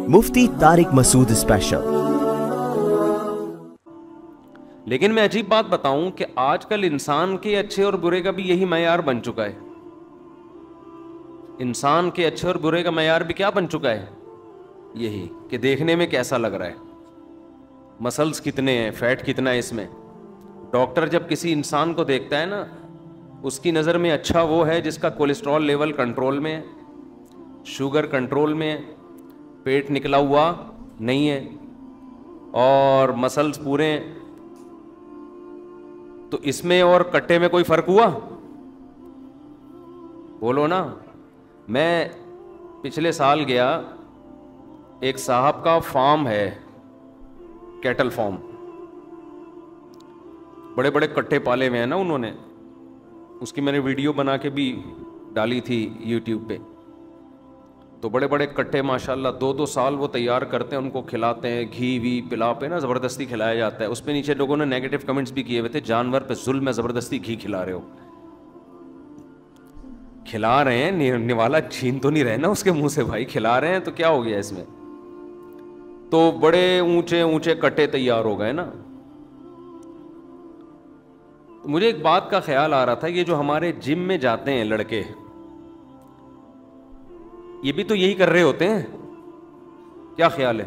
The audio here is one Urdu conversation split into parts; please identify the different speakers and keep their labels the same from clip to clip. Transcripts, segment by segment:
Speaker 1: مفتی طارق مسعود اسپیشل۔
Speaker 2: لیکن میں عجیب بات بتاؤں کہ آج کل انسان کے اچھے اور برے کا بھی یہی معیار بن چکا ہے. انسان کے اچھے اور برے کا معیار بھی کیا بن چکا ہے؟ یہی کہ دیکھنے میں کیسا لگ رہا ہے، مسلز کتنے ہیں، فیٹ کتنا ہے اس میں. ڈاکٹر جب کسی انسان کو دیکھتا ہے نا، اس کی نظر میں اچھا وہ ہے جس کا کولیسٹرول لیول کنٹرول میں ہے، شوگر کنٹرول میں ہے، پیٹ نکلا ہوا نہیں ہے اور مسلز پورے ہیں. تو اس میں اور کٹے میں کوئی فرق ہوا؟ بولو نا. میں پچھلے سال گیا، ایک صاحب کا فارم ہے، کیٹل فارم، بڑے بڑے کٹے پالے ہوئے ہیں نا انہوں نے. اس کی میں نے ویڈیو بنا کے بھی ڈالی تھی یوٹیوب پہ. تو بڑے بڑے کٹے ماشاءاللہ 2-2 سال وہ تیار کرتے ہیں، ان کو کھلاتے ہیں، گھی وی پلا پہ نا زبردستی کھلایا جاتا ہے. اس پہ نیچے لوگوں نے نیگیٹو کمنٹس بھی کیے ہوئے تھے، جانور پہ ظلم ہے، زبردستی گھی کھلا رہے ہو. کھلا رہے ہیں، نوالا چھین تو نہیں رہے نا اس کے منہ سے، بھائی کھلا رہے ہیں تو کیا ہو گیا اس میں. تو بڑے اونچے اونچے کٹے تیار ہو گئے نا. مجھے ایک بات کا خیال آ رہا تھا، یہ جو ہمارے جم میں جاتے ہیں لڑکے، یہ بھی تو یہی کر رہے ہوتے ہیں. کیا خیال ہے؟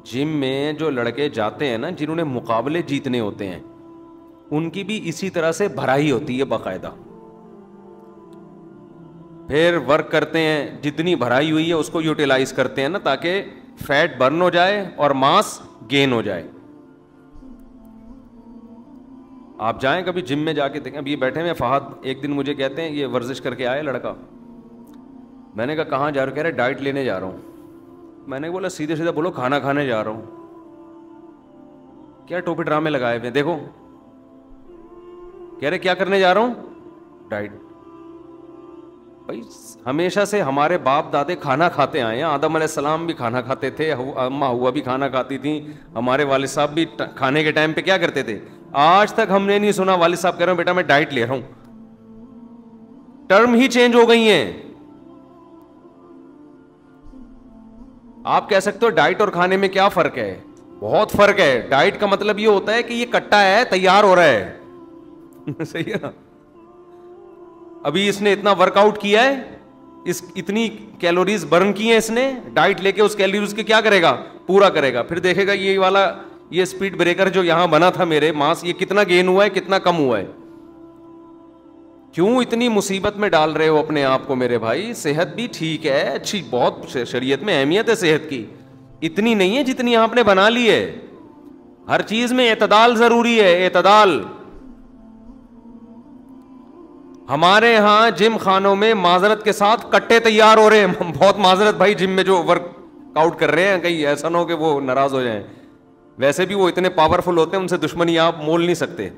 Speaker 2: جم میں جو لڑکے جاتے ہیں نا، جنہوں نے مقابلے جیتنے ہوتے ہیں، ان کی بھی اسی طرح سے بھرائی ہوتی ہے باقاعدہ. پھر ورک کرتے ہیں، جتنی بھرائی ہوئی ہے اس کو یوٹیلائز کرتے ہیں نا، تاکہ فیٹ برن ہو جائے اور ماس گین ہو جائے. آپ جائیں کبھی جم میں جا کے دیکھیں. اب یہ بیٹھے ہوئے فہد ایک دن مجھے کہتے ہیں، یہ ورزش کر کے آئے لڑکا. میں نے کہا کہاں جا رہا ہوں؟ کہہ رہے ڈائٹ لینے جا رہا ہوں. میں نے بولا سیدھے سیدھے بولو کھانا کھانے جا رہا ہوں. کیا ٹوپی ڈرامے لگائے ہوئے دیکھو. کہہ رہے کیا کرنے جا رہا ہوں؟ ڈائٹ. بھائی ہمیشہ سے ہمارے باپ دادے کھانا کھاتے آئے ہیں. آدم علیہ السلام بھی کھانا کھاتے تھے، اماں ہوا بھی کھانا کھاتی تھیں، ہمارے والد صاحب بھی کھانے کے ٹائم پہ کیا کرتے تھے. آج تک ہم نے نہیں سنا والد صاحب کہہ رہے ہیں بیٹا میں ڈائٹ لے رہا ہوں. ٹرم ہی چینج ہو گئی ہیں. آپ کہہ سکتے ہو ڈائٹ اور کھانے میں کیا فرق ہے؟ بہت فرق ہے. ڈائٹ کا مطلب یہ ہوتا ہے کہ یہ کٹا ہے، تیار ہو رہا ہے. صحیح ہے نا. ابھی اس نے اتنا ورک آؤٹ کیا ہے، اتنی کیلوریز برن کی ہیں اس نے، ڈائٹ لے کے اس کیلوریز کے کیا کرے گا؟ پورا کرے گا. پھر دیکھے گا یہ والا، یہ اسپیڈ بریکر جو یہاں بنا تھا میرے ماس، یہ کتنا گین ہوا ہے، کتنا کم ہوا ہے. کیوں اتنی مصیبت میں ڈال رہے ہو اپنے آپ کو میرے بھائی؟ صحت بھی ٹھیک ہے، اچھی، بہت شریعت میں اہمیت ہے صحت کی، اتنی نہیں ہے جتنی آپ نے بنا لی ہے. ہر چیز میں اعتدال ضروری ہے، اعتدال. ہمارے ہاں جم خانوں میں معذرت کے ساتھ کٹے تیار ہو رہے ہیں. بہت معذرت بھائی، جم میں جو ورک آؤٹ کر رہے ہیں، کہیں ایسا نہ ہو کہ وہ ناراض ہو جائیں. ویسے بھی وہ اتنے پاورفل ہوتے ہیں، ان سے دشمنی آپ مول نہیں سکتے.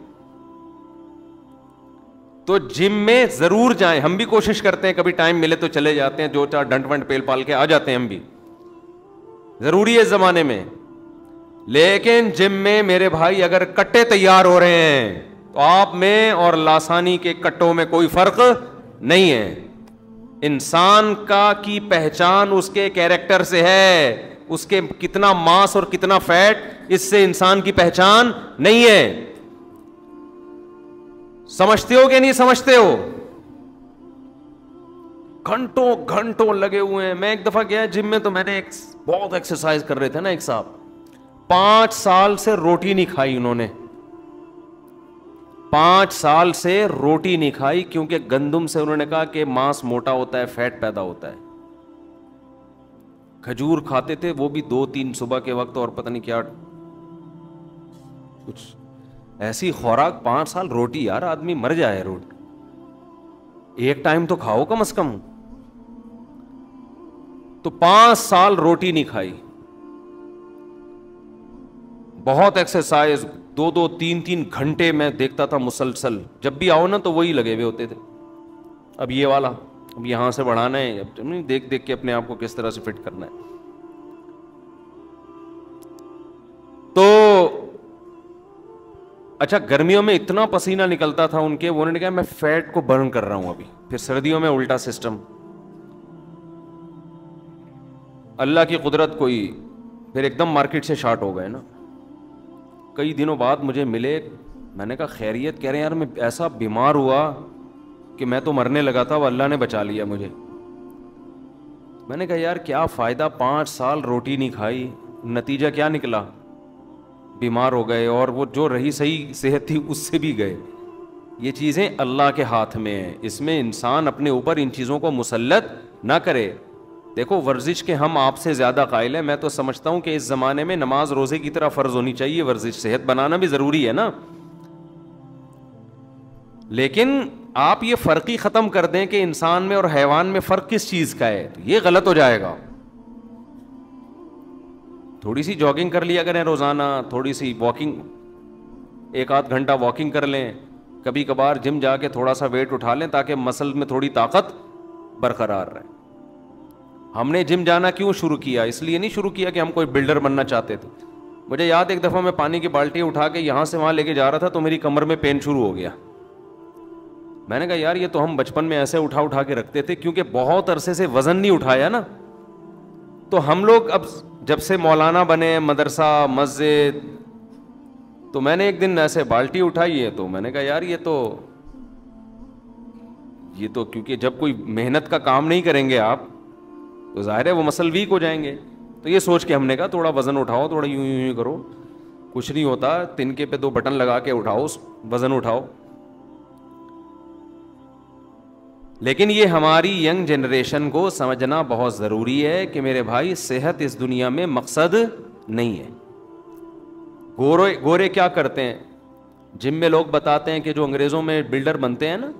Speaker 2: تو جم میں ضرور جائیں. ہم بھی کوشش کرتے ہیں، کبھی ٹائم ملے تو چلے جاتے ہیں، 2-4 ڈنٹ ونٹ پیل پال کے آ جاتے ہیں. ہم بھی ضروری ہے اس زمانے میں. لیکن جم میں میرے بھائی اگر کٹے تیار ہو رہے ہیں تو آپ میں اور لاسانی کے کٹوں میں کوئی فرق نہیں ہے. انسان کی پہچان اس کے کیریکٹر سے ہے. اس کے کتنا ماس اور کتنا فیٹ، اس سے انسان کی پہچان نہیں ہے. سمجھتے ہو کہ نہیں سمجھتے ہو؟ گھنٹوں گھنٹوں لگے ہوئے ہیں. میں ایک دفعہ گیا جم میں، تو میں نے بہت ایکسرسائز کر رہے تھے نا ایک صاحب، 5 سال سے روٹی نہیں کھائی انہوں نے. 5 سال سے روٹی نہیں کھائی، کیونکہ گندم سے انہوں نے کہا کہ ماس موٹا ہوتا ہے، فیٹ پیدا ہوتا ہے. کھجور کھاتے تھے، وہ بھی 2-3 صبح کے وقت، اور پتہ نہیں کیا کچھ ایسی خوراک. 5 سال روٹی، یار آدمی مر جائے. روٹی ایک ٹائم تو کھاؤ کم از کم. تو 5 سال روٹی نہیں کھائی، بہت ایکسرسائز، 2-3 گھنٹے میں دیکھتا تھا مسلسل. جب بھی آؤ نا تو وہی لگے ہوئے ہوتے تھے. اب یہ والا، اب یہاں سے بڑھانا ہے، اب دیکھ دیکھ کے اپنے آپ کو کس طرح سے فٹ کرنا ہے. تو اچھا، گرمیوں میں اتنا پسینہ نکلتا تھا ان کے، انہوں نے کہا میں فیٹ کو برن کر رہا ہوں ابھی. پھر سردیوں میں الٹا سسٹم. اللہ کی قدرت کوئی پھر ایک دم مارکیٹ سے شارٹ ہو گئے نا. کئی دنوں بعد مجھے ملے, میں نے کہا خیریت؟ کہہ رہے ہیں یار میں ایسا بیمار ہوا کہ میں تو مرنے لگا تھا, وہ اللہ نے بچا لیا مجھے. میں نے کہا یار کیا فائدہ, 5 سال روٹی نہیں کھائی, نتیجہ کیا نکلا؟ بیمار ہو گئے, اور وہ جو رہی صحیح صحت تھی اس سے بھی گئے. یہ چیزیں اللہ کے ہاتھ میں ہیں, اس میں انسان اپنے اوپر ان چیزوں کو مسلط نہ کرے. دیکھو ورزش کے ہم آپ سے زیادہ قائل ہیں. میں تو سمجھتا ہوں کہ اس زمانے میں نماز روزے کی طرح فرض ہونی چاہیے ورزش, صحت بنانا بھی ضروری ہے نا. لیکن آپ یہ فرق ہی ختم کر دیں کہ انسان میں اور حیوان میں فرق کس چیز کا ہے, تو یہ غلط ہو جائے گا. تھوڑی سی جاگنگ کر لیا کریں روزانہ, تھوڑی سی واکنگ, 1-8 گھنٹہ واکنگ کر لیں, کبھی کبھار جم جا کے تھوڑا سا ویٹ اٹھا لیں تاکہ مسل میں تھوڑی طاقت برقرار رہے. ہم نے جم جانا کیوں شروع کیا؟ اس لیے نہیں شروع کیا کہ ہم کوئی بلڈر بننا چاہتے تھے. مجھے یاد ایک دفعہ میں پانی کی بالٹی اٹھا کے یہاں سے وہاں لے کے جا رہا تھا تو میری کمر میں پین شروع ہو گیا. میں نے کہا یار یہ تو ہم بچپن میں ایسے اٹھا کے رکھتے تھے, کیونکہ بہت عرصے سے وزن نہیں اٹھایا نا. تو ہم لوگ اب جب سے مولانا بنے, مدرسہ مسجد, تو میں نے ایک دن ایسے بالٹی اٹھائی ہے تو میں نے کہا یار یہ تو کیونکہ جب کوئی محنت کا کام نہیں کریں گے آپ تو ظاہر ہے وہ مسل ویک ہو جائیں گے. تو یہ سوچ کے ہم نے کہا تھوڑا وزن اٹھاؤ, تھوڑا یوں کرو, کچھ نہیں ہوتا, تنکے پہ 2 بٹن لگا کے اٹھاؤ, وزن اٹھاؤ. لیکن یہ ہماری ینگ جنریشن کو سمجھنا بہت ضروری ہے کہ میرے بھائی صحت اس دنیا میں مقصد نہیں ہے. گورے کیا کرتے ہیں, جم میں لوگ بتاتے ہیں کہ جو انگریزوں میں بلڈر بنتے ہیں نا,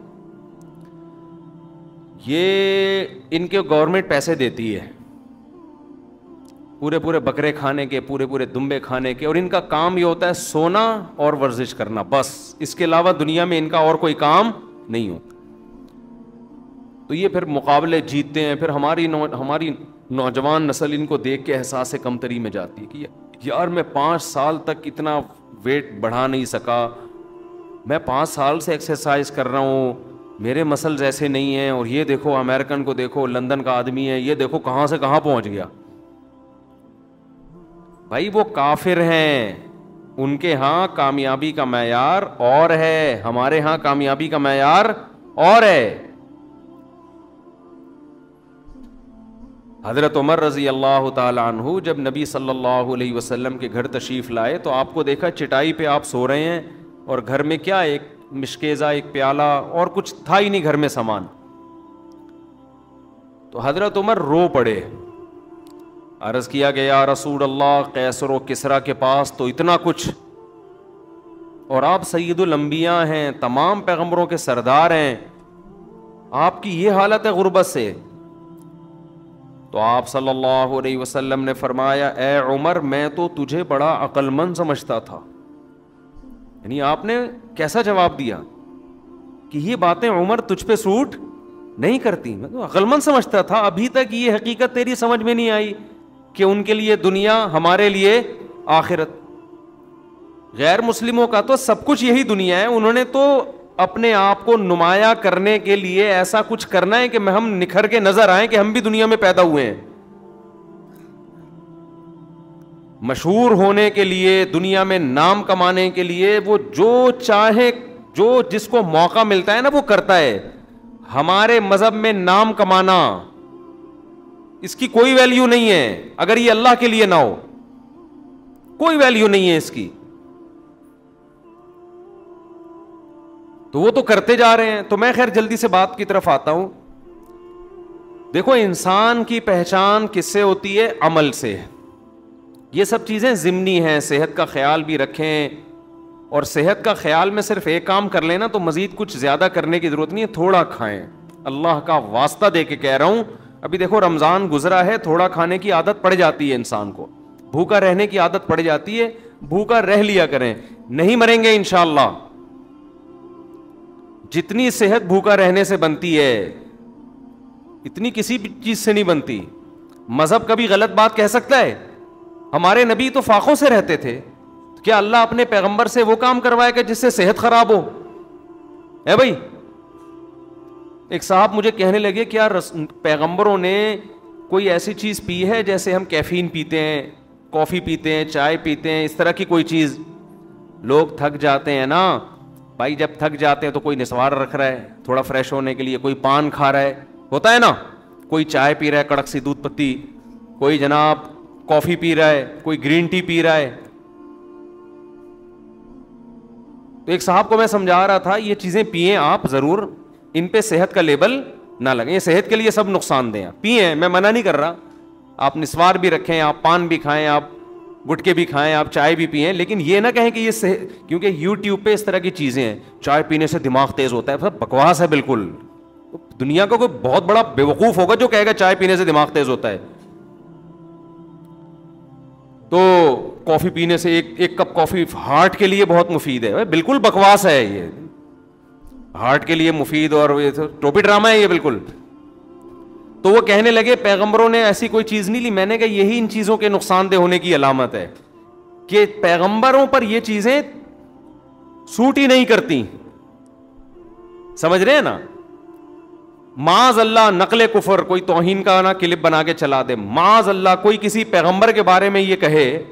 Speaker 2: یہ ان کے گورنمنٹ پیسے دیتی ہے پورے بکرے کھانے کے, پورے دمبے کھانے کے, اور ان کا کام یہ ہوتا ہے سونا اور ورزش کرنا بس. اس کے علاوہ دنیا میں ان کا اور کوئی کام نہیں ہوتا. تو یہ پھر مقابلے جیتتے ہیں, پھر ہماری نوجوان نسل ان کو دیکھ کے احساس کمتری میں جاتی ہے کہ یار میں 5 سال تک اتنا ویٹ بڑھا نہیں سکا, میں 5 سال سے ایکسرسائز کر رہا ہوں, میرے مسلز ایسے نہیں ہیں, اور یہ دیکھو امریکن کو دیکھو, لندن کا آدمی ہے, یہ دیکھو کہاں سے کہاں پہنچ گیا. بھائی وہ کافر ہیں, ان کے ہاں کامیابی کا معیار اور ہے, ہمارے ہاں کامیابی کا معیار اور ہے. حضرت عمر رضی اللہ تعالی عنہ جب نبی صلی اللہ علیہ وسلم کے گھر تشریف لائے تو آپ کو دیکھا چٹائی پہ آپ سو رہے ہیں, اور گھر میں کیا, ایک مشکیزہ, ایک پیالہ, اور کچھ تھا ہی نہیں گھر میں سامان. تو حضرت عمر رو پڑے. عرض کیا کہ یا رسول اللہ, قیصر و کسریٰ کے پاس تو اتنا کچھ, اور آپ سید الانبیاء ہیں, تمام پیغمبروں کے سردار ہیں, آپ کی یہ حالت ہے غربت سے. تو آپ صلی اللہ علیہ وسلم نے فرمایا اے عمر میں تو تجھے بڑا عقل مند سمجھتا تھا. یعنی آپ نے کیسا جواب دیا کہ یہ باتیں عمر تجھ پہ سوٹ نہیں کرتی, میں تو عقل مند سمجھتا تھا. ابھی تک یہ حقیقت تیری سمجھ میں نہیں آئی کہ ان کے لیے دنیا, ہمارے لیے آخرت. غیر مسلموں کا تو سب کچھ یہی دنیا ہے, انہوں نے تو اپنے آپ کو نمایاں کرنے کے لیے ایسا کچھ کرنا ہے کہ ہم نکھر کے نظر آئیں کہ ہم بھی دنیا میں پیدا ہوئے ہیں. مشہور ہونے کے لیے, دنیا میں نام کمانے کے لیے وہ جو چاہے, جو جس کو موقع ملتا ہے نا وہ کرتا ہے. ہمارے مذہب میں نام کمانا اس کی کوئی ویلیو نہیں ہے اگر یہ اللہ کے لیے نہ ہو, کوئی ویلیو نہیں ہے اس کی. تو وہ تو کرتے جا رہے ہیں. تو میں خیر جلدی سے بات کی طرف آتا ہوں. دیکھو انسان کی پہچان کس سے ہوتی ہے؟ عمل سے. یہ سب چیزیں ضمنی ہیں, صحت کا خیال بھی رکھیں, اور صحت کا خیال میں صرف ایک کام کر لینا تو مزید کچھ زیادہ کرنے کی ضرورت نہیں ہے, تھوڑا کھائیں. اللہ کا واسطہ دے کے کہہ رہا ہوں, ابھی دیکھو رمضان گزرا ہے, تھوڑا کھانے کی عادت پڑ جاتی ہے انسان کو, بھوکا رہنے کی عادت پڑ جاتی ہے, بھوکا رہ لیا کریں, نہیں مریں گے انشاءاللہ. جتنی صحت بھوکا رہنے سے بنتی ہے اتنی کسی بھی چیز سے نہیں بنتی. مذہب کبھی غلط بات کہہ سکتا ہے؟ ہمارے نبی تو فاقوں سے رہتے تھے, کیا اللہ اپنے پیغمبر سے وہ کام کروائے گا جس سے صحت خراب ہو؟ اے بھائی, ایک صاحب مجھے کہنے لگے کیا پیغمبروں نے کوئی ایسی چیز پی ہے جیسے ہم کیفین پیتے ہیں, کافی پیتے ہیں, چائے پیتے ہیں, اس طرح کی کوئی چیز؟ لوگ تھک جاتے ہیں نا بھائی, جب تھک جاتے ہیں تو کوئی نسوار رکھ رہا ہے تھوڑا فریش ہونے کے لیے, کوئی پان کھا رہا ہے, ہوتا ہے نا, کوئی چائے پی رہا ہے کڑک سی دودھ پتی, کوئی جناب کافی پی رہا ہے, کوئی گرین ٹی پی رہا ہے. تو ایک صاحب کو میں سمجھا رہا تھا یہ چیزیں پئیں آپ ضرور, ان پہ صحت کا لیبل نہ لگیں, یہ صحت کے لیے سب نقصان دہ ہیں, پئیں, میں منع نہیں کر رہا, آپ نسوار بھی رکھیں, آپ پان بھی کھائیں, آپ گٹکے بھی کھائیں, آپ چائے بھی پئیں, لیکن یہ نہ کہیں کہ یہ صحت, کیونکہ یوٹیوب پہ اس طرح کی چیزیں ہیں, چائے پینے سے دماغ تیز ہوتا ہے, سب بکواس ہے بالکل. دنیا کا کوئی بہت بڑا بیوقوف ہوگا جو کہے گا چائے پینے سے دماغ تیز ہوتا ہے. تو کافی پینے سے ایک کپ کافی ہارٹ کے لیے بہت مفید ہے, بالکل بکواس ہے یہ, ہارٹ کے لیے مفید, اور یہ ٹوپی ڈرامہ ہے یہ بالکل. تو وہ کہنے لگے پیغمبروں نے ایسی کوئی چیز نہیں لی. میں نے کہا یہی ان چیزوں کے نقصان دہ ہونے کی علامت ہے کہ پیغمبروں پر یہ چیزیں سوٹ ہی نہیں کرتی, سمجھ رہے ہیں نا. معاذ اللہ نقل کفر, کوئی توہین کا نا کلپ بنا کے چلا دے, معاذ اللہ کوئی کسی پیغمبر کے بارے میں یہ کہے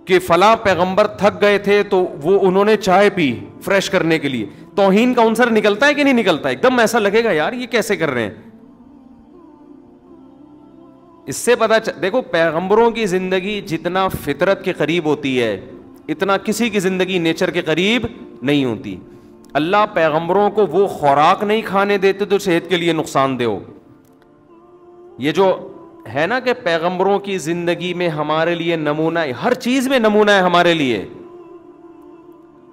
Speaker 2: کہ فلاں پیغمبر تھک گئے تھے تو وہ انہوں نے چائے پی فریش کرنے کے لیے, توہین کا عنصر نکلتا ہے کہ نہیں نکلتا؟ ایک دم ایسا لگے گا یار یہ کیسے کر رہے ہیں. اس سے پتا دیکھو پیغمبروں کی زندگی جتنا فطرت کے قریب ہوتی ہے اتنا کسی کی زندگی نیچر کے قریب نہیں ہوتی. اللہ پیغمبروں کو وہ خوراک نہیں کھانے دیتے تو صحت کے لیے نقصان دہ ہو. یہ جو ہے نا کہ پیغمبروں کی زندگی میں ہمارے لیے نمونہ ہے, ہر چیز میں نمونہ ہے ہمارے لیے.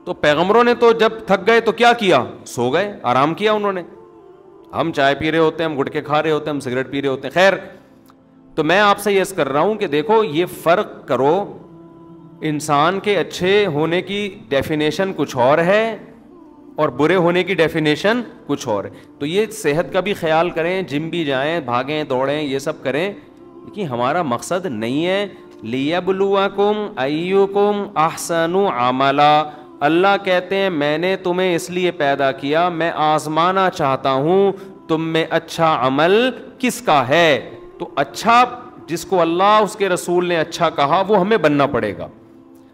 Speaker 2: تو پیغمبروں نے تو جب تھک گئے تو کیا کیا؟ سو گئے, آرام کیا انہوں نے. ہم چائے پی رہے ہوتے ہیں, ہم گٹکے کھا رہے ہوتے ہیں, ہم سگریٹ پی رہے ہوتے ہیں. خیر, تو میں آپ سے یہ کر رہا ہوں کہ دیکھو یہ فرق کرو, انسان کے اچھے ہونے کی ڈیفینیشن کچھ اور ہے اور برے ہونے کی ڈیفینیشن کچھ اور ہے. تو یہ صحت کا بھی خیال کریں, جم بھی جائیں, بھاگیں دوڑیں, یہ سب کریں, لیکن ہمارا مقصد نہیں ہے لیبلوکم ایکم احسن عملا. اللہ کہتے ہیں میں نے تمہیں اس لیے پیدا کیا, میں آزمانا چاہتا ہوں تم میں اچھا عمل کس کا ہے. تو اچھا جس کو اللہ اس کے رسول نے اچھا کہا وہ ہمیں بننا پڑے گا.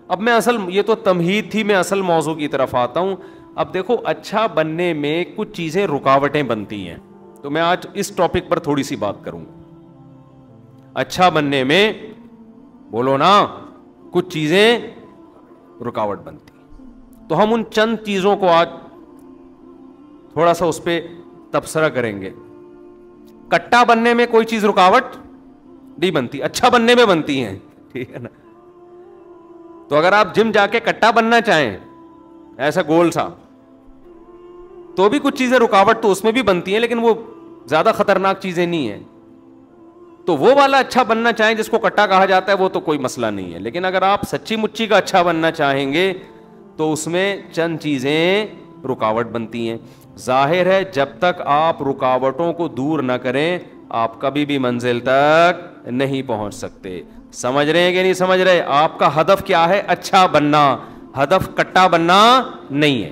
Speaker 2: اب میں یہ تو تمہید تھی, میں اصل موضوع کی طرف آتا ہوں. اب دیکھو اچھا بننے میں کچھ چیزیں رکاوٹیں بنتی ہیں, تو میں آج اس ٹاپک پر تھوڑی سی بات کروں. اچھا بننے میں بولو نا کچھ چیزیں رکاوٹ بنتی ہیں, تو ہم ان چند چیزوں کو آج تھوڑا سا اس پہ تبصرہ کریں گے. کٹا بننے میں کوئی چیز رکاوٹ نہیں بنتی, اچھا بننے میں بنتی ہیں, ٹھیک ہے نا. تو اگر آپ جم جا کے کٹا بننا چاہیں ایسا گول سا, تو بھی کچھ چیزیں رکاوٹ تو اس میں بھی بنتی ہیں, لیکن وہ زیادہ خطرناک چیزیں نہیں ہیں. تو وہ والا اچھا بننا چاہیں جس کو کٹا کہا جاتا ہے وہ تو کوئی مسئلہ نہیں ہے, لیکن اگر آپ سچی مچی کا اچھا بننا چاہیں گے تو اس میں چند چیزیں رکاوٹ بنتی ہیں. ظاہر ہے جب تک آپ رکاوٹوں کو دور نہ کریں آپ کبھی بھی منزل تک نہیں پہنچ سکتے. سمجھ رہے ہیں کہ نہیں سمجھ رہے؟ آپ کا ہدف کیا ہے؟ اچھا بننا, ہدف کٹا بننا نہیں ہے.